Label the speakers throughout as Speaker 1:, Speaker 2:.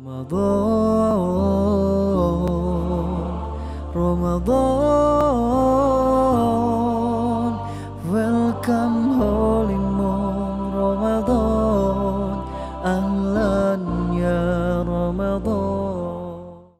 Speaker 1: Ramadan, Ramadan, welcome holy moon Ramadan, ahlan ya Ramadan.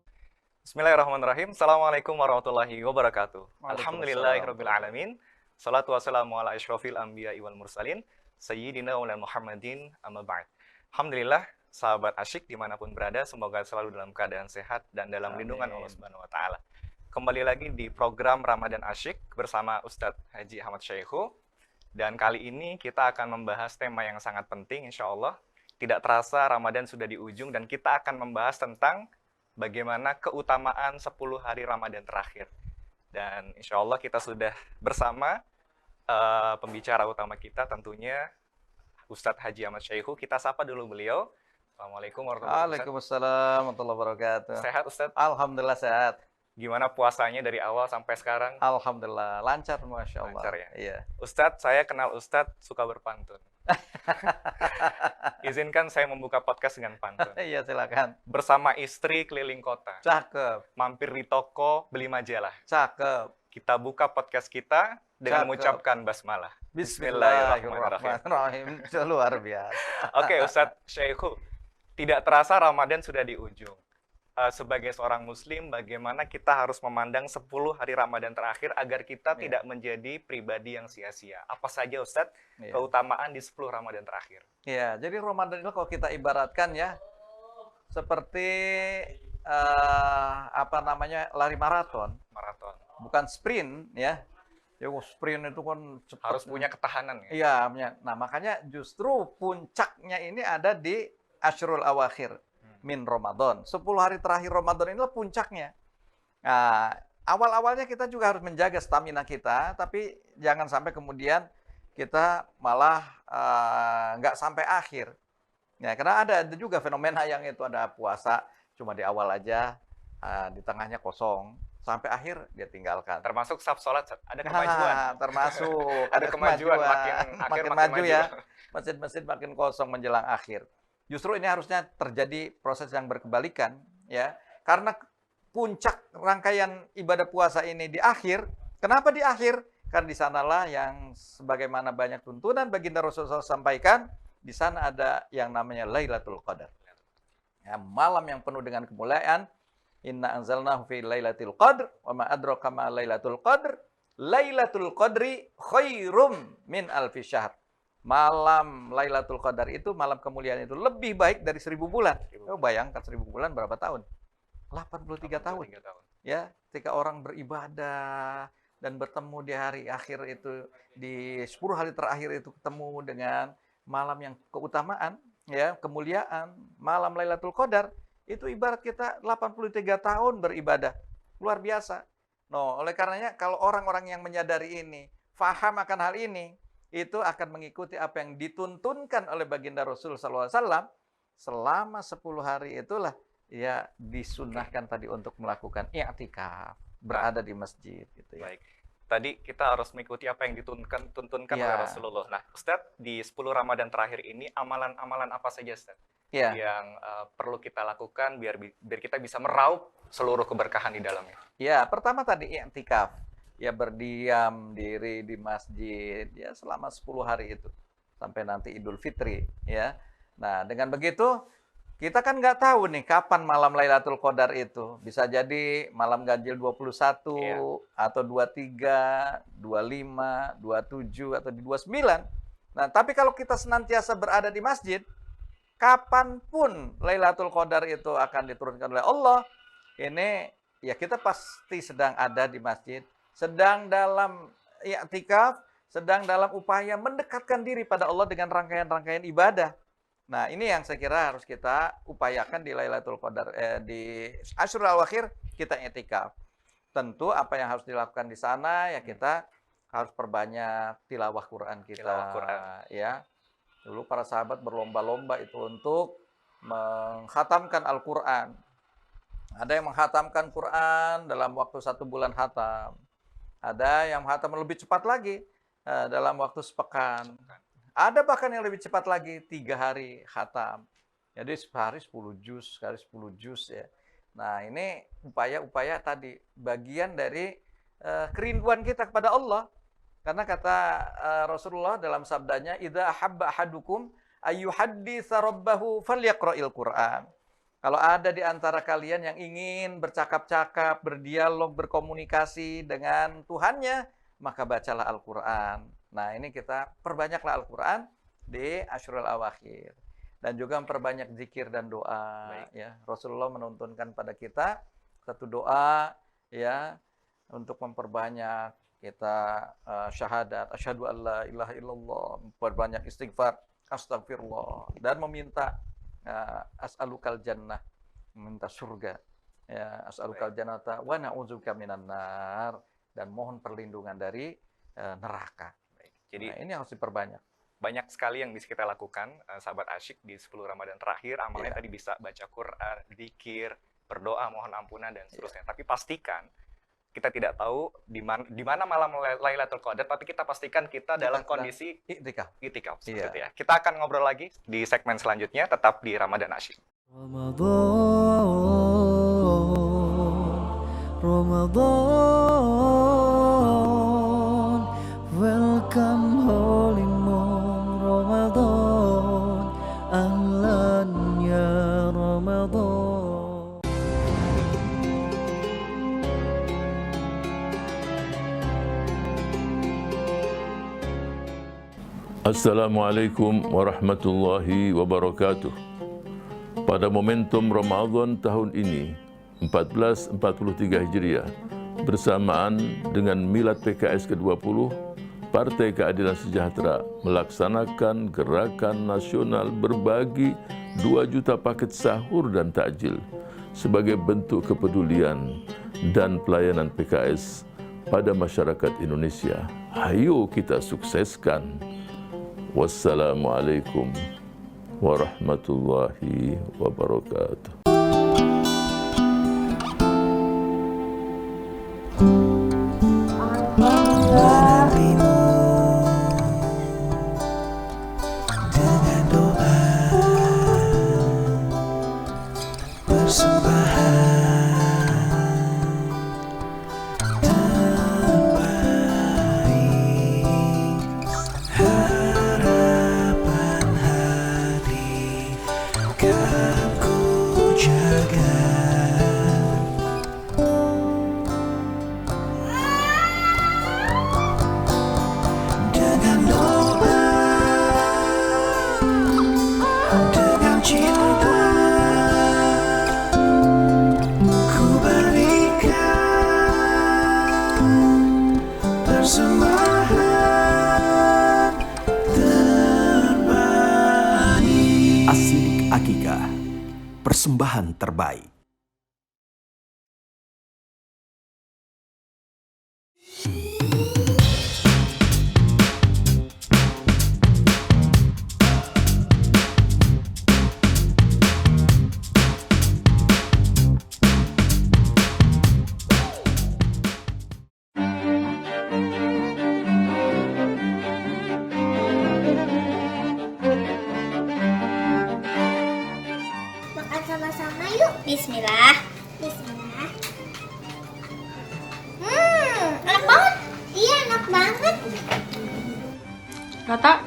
Speaker 2: Bismillahirrahmanirrahim. Assalamualaikum warahmatullahi wabarakatuh.
Speaker 3: Waalaikumsalam.
Speaker 2: Alhamdulillahirabbil alamin. Salatu wassalamu ala asyrofil anbiya'i wal mursalin sayyidina wa Muhammadin amma ba'd. Alhamdulillah, sahabat asyik dimanapun berada, semoga selalu dalam keadaan sehat dan dalam lindungan Allah Subhanahu wa taala. Kembali lagi di program Ramadan Asyik bersama Ustadz Haji Ahmad Syaihu. Dan kali ini kita akan membahas tema yang sangat penting, insya Allah. Tidak terasa Ramadan sudah di ujung dan kita akan membahas tentang bagaimana keutamaan 10 hari Ramadan terakhir. Dan insya Allah kita sudah bersama pembicara utama kita tentunya Ustadz Haji Ahmad Syaihu. Kita sapa dulu beliau. Assalamualaikum warahmatullahi wabarakatuh.
Speaker 3: Waalaikumsalam warahmatullahi wabarakatuh.
Speaker 2: Sehat Ustadz?
Speaker 3: Alhamdulillah sehat.
Speaker 2: Gimana puasanya dari awal sampai sekarang?
Speaker 3: Alhamdulillah lancar, masya Allah.
Speaker 2: Lancar ya?
Speaker 3: Iya.
Speaker 2: Ustadz, saya kenal Ustadz suka berpantun. Izinkan saya membuka podcast dengan pantun.
Speaker 3: Iya silakan.
Speaker 2: Bersama istri keliling kota.
Speaker 3: Cakep,
Speaker 2: Mampir di toko beli majalah.
Speaker 3: cakep.
Speaker 2: Kita buka podcast kita dengan
Speaker 3: Cakep.
Speaker 2: mengucapkan basmalah.
Speaker 3: Bismillahirrahmanirrahim. Luar biasa.
Speaker 2: Oke, Ustadz Syaihu, tidak terasa Ramadan sudah di ujung. Sebagai seorang muslim, bagaimana kita harus memandang 10 hari Ramadan terakhir agar kita
Speaker 3: Iya.
Speaker 2: tidak menjadi pribadi yang sia-sia? Apa saja Ustadz
Speaker 3: Iya.
Speaker 2: keutamaan di 10 Ramadan terakhir?
Speaker 3: Iya, jadi Ramadan itu kalau kita ibaratkan ya seperti lari maraton,
Speaker 2: Maraton.
Speaker 3: bukan sprint ya. Ya sprint itu kan cepat.
Speaker 2: Harus punya ketahanan ya?
Speaker 3: Iya, nah makanya justru puncaknya ini ada di Asyrul Awakhir min Ramadan. 10 hari terakhir Ramadan inilah puncaknya. Nah, awal-awalnya kita juga harus menjaga stamina kita, tapi jangan sampai kemudian kita malah nggak sampai akhir. Ya, karena ada juga fenomena yang itu ada puasa cuma di awal aja, di tengahnya kosong, sampai akhir dia tinggalkan.
Speaker 2: Termasuk saf sholat, ada kemajuan.
Speaker 3: Termasuk
Speaker 2: Ada kemajuan, makin akhir makin
Speaker 3: maju
Speaker 2: maju.
Speaker 3: ya. Masjid-masjid makin kosong menjelang akhir. Justru ini harusnya terjadi proses yang berkebalikan ya. Karena puncak rangkaian ibadah puasa ini di akhir. Kenapa di akhir? Karena di sanalah yang sebagaimana banyak tuntunan baginda Rasulullah sampaikan, di sana ada yang namanya Lailatul Qadar. Ya, malam yang penuh dengan kemuliaan. Inna anzalnahu fi Lailatul Qadr wa ma adraka ma Lailatul Qadr. Lailatul Qadri khairum min alfi syahr. Malam Lailatul Qadar itu, malam kemuliaan itu lebih baik dari 1000 bulan. Oh, bayangkan 1000 bulan berapa tahun? 83 tahun.
Speaker 2: 83 tahun.
Speaker 3: Ya, ketika orang beribadah dan bertemu di hari akhir itu, di 10 hari terakhir itu ketemu dengan malam yang keutamaan, ya, kemuliaan, malam Lailatul Qadar, itu ibarat kita 83 tahun beribadah. Luar biasa. No, oleh karenanya kalau orang-orang yang menyadari ini, faham akan hal ini, itu akan mengikuti apa yang dituntunkan oleh baginda Rasul SAW selama 10 hari itulah ya disunnahkan tadi untuk melakukan i'tikaf, berada di masjid gitu ya.
Speaker 2: Baik. Tadi kita harus mengikuti apa yang dituntunkan
Speaker 3: Ya.
Speaker 2: oleh Rasulullah. Nah, Ustadz, di 10 Ramadan terakhir ini amalan-amalan apa saja Ustadz
Speaker 3: Ya.
Speaker 2: yang perlu kita lakukan biar kita bisa meraup seluruh keberkahan di dalamnya?
Speaker 3: Ya, pertama tadi i'tikaf. Ya berdiam diri di masjid ya selama 10 hari itu sampai nanti Idul Fitri ya. Nah, dengan begitu kita kan nggak tahu nih kapan malam Lailatul Qadar itu. Bisa jadi malam ganjil 21
Speaker 2: Iya.
Speaker 3: atau 23, 25, 27 atau di 29. Nah, tapi kalau kita senantiasa berada di masjid, kapanpun Lailatul Qadar itu akan diturunkan oleh Allah, ini ya kita pasti sedang ada di masjid, sedang dalam i'tikaf, sedang dalam upaya mendekatkan diri pada Allah dengan rangkaian-rangkaian ibadah. Nah, ini yang saya kira harus kita upayakan di Lailatul Qadar, di Asyrul Awakhir kita i'tikaf. Tentu apa yang harus dilakukan di sana ya kita harus perbanyak tilawah Quran kita.
Speaker 2: Tilawah Quran.
Speaker 3: Ya. Dulu para sahabat berlomba-lomba itu untuk menghatamkan Al-Quran. Ada yang menghatamkan Quran dalam waktu 1 bulan hatam. Ada yang menghatam lebih cepat lagi dalam waktu sepekan. Ada bahkan yang lebih cepat lagi 3 hari khatam. Jadi sehari 10 juz, sehari 10 juz ya. Nah, ini upaya-upaya tadi bagian dari kerinduan kita kepada Allah. Karena kata Rasulullah dalam sabdanya, "Idza ahabba ahadukum ayyuhadditsa rabbahu falyaqra'il Qur'an." Kalau ada di antara kalian yang ingin bercakap-cakap, berdialog, berkomunikasi dengan Tuhannya, maka bacalah Al-Quran. Nah, ini kita perbanyaklah Al-Quran di Asyrul Awakhir. Dan juga memperbanyak zikir dan doa. Ya, Rasulullah menuntunkan pada kita satu doa ya untuk memperbanyak kita syahadat, asyhadu alla ilaha illallah, memperbanyak istighfar, astagfirullah, dan meminta as'alukal jannah, meminta surga. Ya, as'alukal jannata wa na'udzubika minan nar, dan mohon perlindungan dari neraka.
Speaker 2: Jadi
Speaker 3: ini harus diperbanyak.
Speaker 2: Banyak sekali yang bisa kita lakukan, sahabat asyik, di 10 Ramadan terakhir. Amalnya tadi bisa baca Quran, zikir, berdoa, mohon ampunan, dan seterusnya. Tapi pastikan kita tidak tahu di mana malam Lailatul Qadar, tapi kita pastikan kita dalam kondisi
Speaker 3: itikaf.
Speaker 2: Seperti itu ya. Kita akan ngobrol lagi di segmen selanjutnya, tetap di Ramadan Asyik.
Speaker 1: Ramadan, welcome holy moon Ramadan, ahlan ya Ramadan.
Speaker 4: Assalamualaikum warahmatullahi wabarakatuh. Pada momentum Ramadan tahun ini, 1443 Hijriah, bersamaan dengan milad PKS ke-20, Partai Keadilan Sejahtera melaksanakan gerakan nasional berbagi 2 juta paket sahur dan takjil sebagai bentuk kepedulian dan pelayanan PKS pada masyarakat Indonesia. Ayo kita sukseskan. Wassalamualaikum warahmatullahi wabarakatuh.
Speaker 1: Dengan doa persembahan
Speaker 5: Akikah, persembahan terbaik.
Speaker 6: Sama-sama yuk. Bismillah. Bismillah. Enak banget. Iya, enak banget.
Speaker 7: Rata,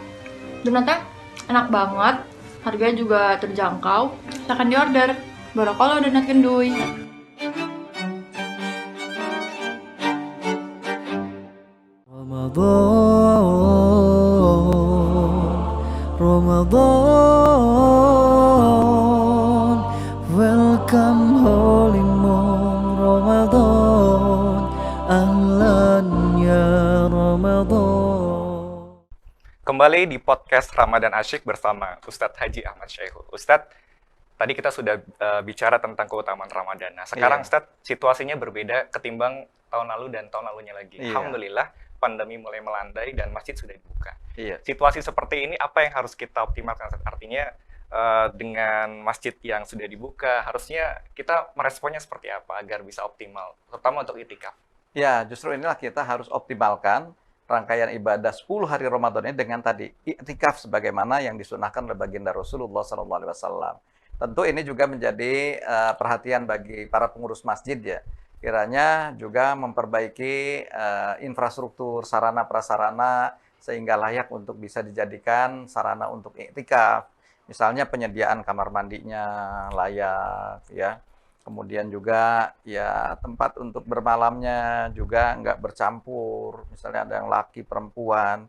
Speaker 7: donatnya enak banget. Harganya juga terjangkau. Silahkan diorder. Barakallah donat kenduy.
Speaker 1: Ramadan, welcome holy moon Ramadan, ahlan ya Ramadan.
Speaker 2: Kembali di podcast Ramadan Asyik bersama Ustadz Haji Ahmad Syaihul. Ustadz, tadi kita sudah bicara tentang keutamaan Ramadan. Nah, sekarang Ustadz, situasinya berbeda ketimbang tahun lalu dan tahun lalunya lagi. Alhamdulillah, pandemi mulai melandai dan masjid sudah dibuka. Situasi seperti ini apa yang harus kita optimalkan? Artinya dengan masjid yang sudah dibuka, harusnya kita meresponnya seperti apa agar bisa optimal, terutama untuk itikaf?
Speaker 3: Ya, justru inilah kita harus optimalkan rangkaian ibadah 10 hari Ramadan ini dengan tadi iktikaf sebagaimana yang disunahkan oleh baginda Rasulullah SAW. Tentu ini juga menjadi perhatian bagi para pengurus masjid ya. Kiranya juga memperbaiki infrastruktur, sarana prasarana sehingga layak untuk bisa dijadikan sarana untuk iktikaf. Misalnya penyediaan kamar mandinya layak ya. Kemudian juga ya tempat untuk bermalamnya juga nggak bercampur. Misalnya ada yang laki perempuan,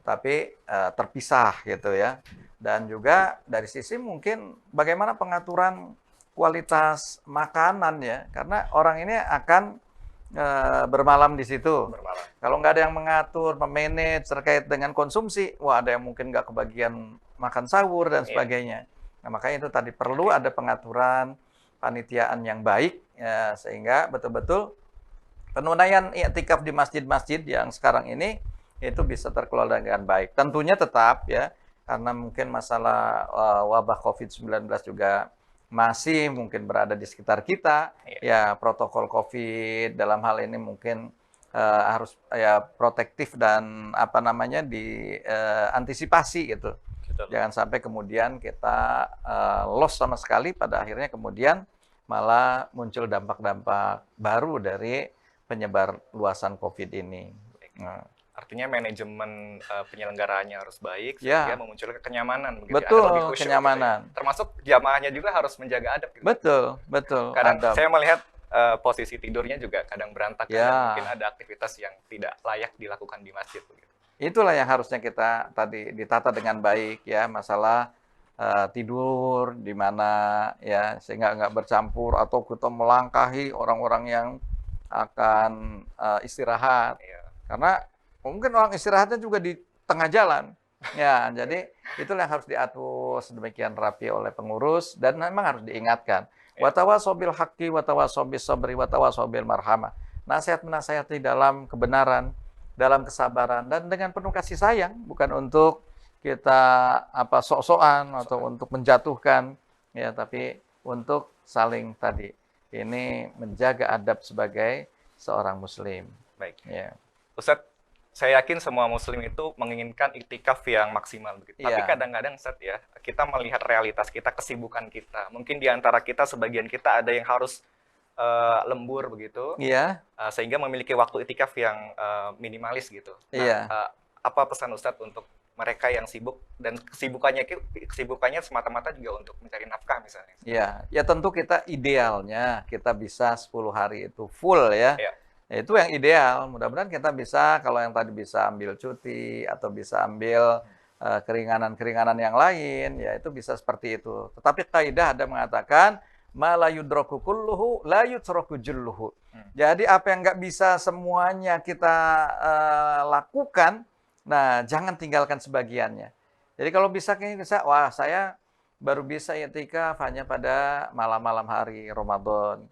Speaker 3: tetapi terpisah gitu ya. Dan juga dari sisi mungkin bagaimana pengaturan kualitas makanan ya, karena orang ini akan bermalam di situ.
Speaker 2: Bermalam.
Speaker 3: Kalau nggak ada yang mengatur, memanage terkait dengan konsumsi, wah ada yang mungkin nggak kebagian makan sahur dan sebagainya. Nah makanya itu tadi perlu ada pengaturan, panitiaan yang baik, ya, sehingga betul-betul penunaian iktikaf di masjid-masjid yang sekarang ini itu bisa terkelola dengan baik. Tentunya tetap ya, karena mungkin masalah wabah COVID-19 juga masih mungkin berada di sekitar kita, ya protokol COVID dalam hal ini mungkin harus ya protektif dan apa namanya diantisipasi gitu.
Speaker 2: Betul.
Speaker 3: Jangan sampai kemudian kita lost sama sekali, pada akhirnya kemudian malah muncul dampak-dampak baru dari penyebar luasan COVID ini. Nah.
Speaker 2: Artinya manajemen penyelenggaraannya harus baik
Speaker 3: Ya.
Speaker 2: sehingga memunculkan kenyamanan begitu.
Speaker 3: Betul,
Speaker 2: Ada lebih khusyuk
Speaker 3: kenyamanan.
Speaker 2: gitu ya. Termasuk jamaahnya juga harus menjaga adab gitu.
Speaker 3: Betul, betul.
Speaker 2: Kadang
Speaker 3: Adab.
Speaker 2: saya melihat posisi tidurnya juga kadang berantakan
Speaker 3: Ya.
Speaker 2: dan mungkin ada aktivitas yang tidak layak dilakukan di masjid begitu.
Speaker 3: Itulah yang harusnya kita tadi ditata dengan baik ya, masalah tidur di mana ya sehingga nggak bercampur atau kita melangkahi orang-orang yang akan istirahat.
Speaker 2: Iya.
Speaker 3: Karena mungkin orang istirahatnya juga di tengah jalan. Ya, jadi itulah yang harus diatur sedemikian rapi oleh pengurus dan memang harus diingatkan. Watawasaw bil haqqi watawasaw bis sabri watawasaw bil marhamah. Nasihat menasihati dalam kebenaran, dalam kesabaran dan dengan penuh kasih sayang, bukan untuk kita sok-sokan atau untuk menjatuhkan ya, tapi untuk saling tadi ini menjaga adab sebagai seorang muslim.
Speaker 2: Baik.
Speaker 3: Ya.
Speaker 2: Ustadz, saya yakin semua muslim itu menginginkan iktikaf yang maksimal begitu. Tapi
Speaker 3: Iya.
Speaker 2: kadang-kadang Ustadz ya, kita melihat realitas kita, kesibukan kita. Mungkin di antara kita sebagian kita ada yang harus lembur begitu.
Speaker 3: Iya.
Speaker 2: Sehingga memiliki waktu iktikaf yang minimalis gitu. Nah,
Speaker 3: Iya.
Speaker 2: apa pesan Ustadz untuk mereka yang sibuk dan kesibukannya semata-mata juga untuk mencari nafkah misalnya?
Speaker 3: Ya, ya tentu kita idealnya kita bisa 10 hari itu full ya.
Speaker 2: Iya.
Speaker 3: Itu yang ideal. Mudah-mudahan kita bisa, kalau yang tadi bisa ambil cuti atau bisa ambil keringanan-keringanan yang lain, ya itu bisa seperti itu. Tetapi kaidah ada mengatakan ma la yudraku kulluhu la yutraku julluhu. Jadi apa yang nggak bisa semuanya kita lakukan, nah jangan tinggalkan sebagiannya. Jadi kalau bisa, wah saya baru bisa i'tikaf hanya pada malam-malam hari Ramadan.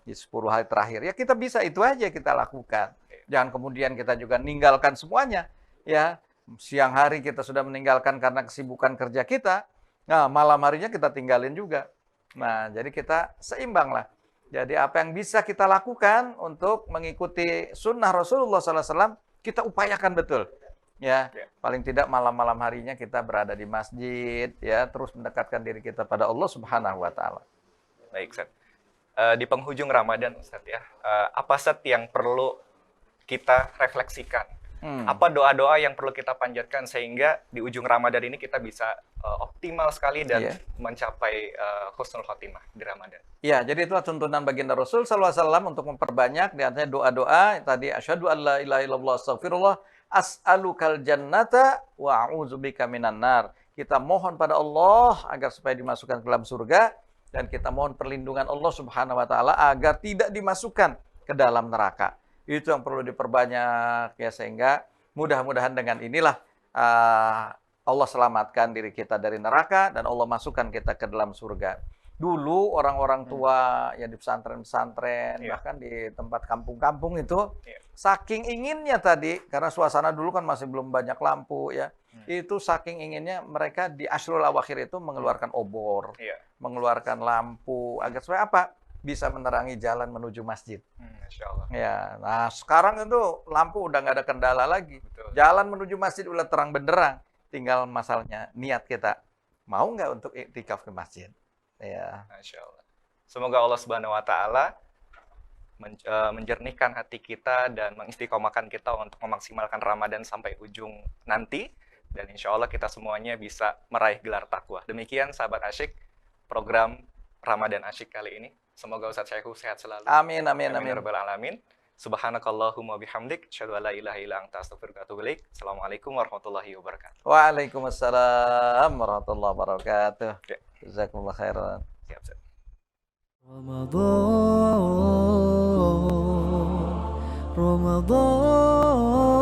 Speaker 3: Di 10 hari terakhir. Ya kita bisa itu aja kita lakukan. Jangan kemudian kita juga meninggalkan semuanya. Ya, siang hari kita sudah meninggalkan karena kesibukan kerja kita. Nah, malam harinya kita tinggalin juga. Nah, jadi kita seimbang lah. Jadi apa yang bisa kita lakukan untuk mengikuti sunnah Rasulullah SAW, kita upayakan betul. Ya, paling tidak malam-malam harinya kita berada di masjid, ya, terus mendekatkan diri kita pada Allah Subhanahu wa taala.
Speaker 2: Baik, Ustadz. Di penghujung Ramadan, Ustadz ya, apa Ustadz yang perlu kita refleksikan? Apa doa-doa yang perlu kita panjatkan sehingga di ujung Ramadan ini kita bisa optimal sekali dan mencapai husnul khotimah di Ramadan?
Speaker 3: Ya, jadi itulah tuntunan baginda Rasul SAW untuk memperbanyak di antaranya doa-doa tadi asyhadu an la ilaha illallah astaghfirullah as'alukal jannata wa a'udzubika minan nar. Kita mohon pada Allah agar supaya dimasukkan ke dalam surga. Dan kita mohon perlindungan Allah Subhanahu wa taala agar tidak dimasukkan ke dalam neraka. Itu yang perlu diperbanyak ya, sehingga mudah-mudahan dengan inilah Allah selamatkan diri kita dari neraka dan Allah masukkan kita ke dalam surga. Dulu orang-orang tua ya di pesantren-pesantren, bahkan di tempat kampung-kampung itu saking inginnya tadi, karena suasana dulu kan masih belum banyak lampu ya. Itu saking inginnya mereka di Ashrul Awakhir itu mengeluarkan obor, mengeluarkan lampu agar supaya apa? bisa menerangi jalan menuju masjid.
Speaker 2: Masya Allah.
Speaker 3: Ya, nah sekarang itu lampu udah nggak ada kendala lagi.
Speaker 2: Betul.
Speaker 3: Jalan menuju masjid udah terang benderang. Tinggal masalahnya niat kita. Mau nggak untuk iktikaf ke masjid? Ya.
Speaker 2: Masya Allah. Semoga Allah Subhanahu Wa Taala menjernihkan hati kita dan mengistiqomahkan kita untuk memaksimalkan Ramadan sampai ujung nanti. Dan insya Allah kita semuanya bisa meraih gelar takwa. Demikian sahabat asyik, program Ramadan Asyik kali ini. Semoga Ustadz Syaihu sehat selalu.
Speaker 3: Amin, amin,
Speaker 2: Amin.
Speaker 3: amin.
Speaker 2: Ya Rabbal Alamin. Subhanakallahumma bihamdik. Asyhadu an la ilaha illa anta astaghfiruka wa atubu ilaik. Assalamualaikum warahmatullahi wabarakatuh.
Speaker 3: Waalaikumsalam warahmatullahi wabarakatuh.
Speaker 2: Ya.
Speaker 3: Jazakumullah khairan.
Speaker 2: Siap, siap.
Speaker 1: رمضان رمضان